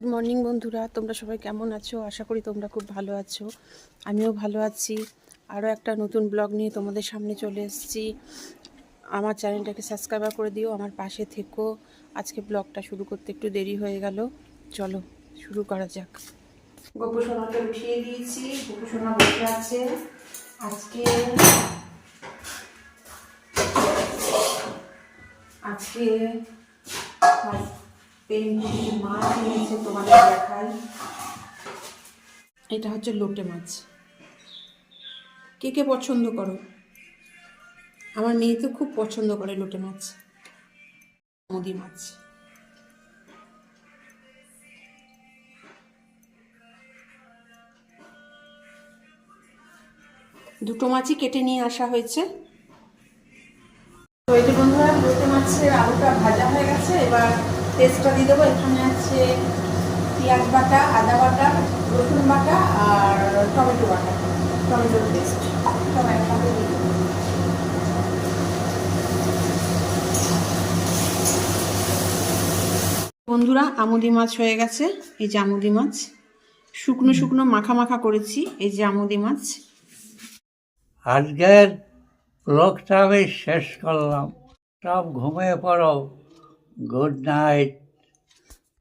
Good morning বন্ধুরা, তোমরা সবাই কেমন আছো? আশা করি তোমরা খুব ভালো আছো। আমিও ভালো আছি। আরও একটা নতুন ব্লগ নিয়ে তোমাদের সামনে চলে এসেছি। আমার চ্যানেলটাকে সাবস্ক্রাইব করে দিও, আমার পাশে থেকো। আজকে ব্লগটা শুরু করতে একটু দেরি হয়ে গেল, চলো শুরু করা যাক। গোপু সোনাকে উঠিয়ে দিয়েছি, গোপু সোনা বসে আছে। আজকে আজকে মাছ এনেছে, তোমাদের দেখাই। এটা হচ্ছে লোটে মাছ। কে কে পছন্দ করো? আমার মেয়ে তো খুব পছন্দ করে লোটে মাছ, নদী মাছ। দুটো মাছই কেটে নিয়ে আসা হয়েছে। তো এই যে বন্ধুরা, লোটে মাছের আলুটা ভাজা হয়ে গেছে। এবার পেস্টটা দিয়ে দেবো। এখানে আছে পেঁয়াজ বাটা, আদা বাটা, রসুন বাটা আর টমেটো বাটা, টমেটোর পেস্ট সব একসাথে দিয়ে দেবো। বন্ধুরা, আমুদি মাছ হয়ে গেছে। এই যে আমুদি মাছ, শুকনো শুকনো মাখা মাখা করেছি। এই যে আমুদি মাছ। আজকের ব্লগটা আমি শেষ করলাম। সব ঘুমিয়ে পড়ো। Good night.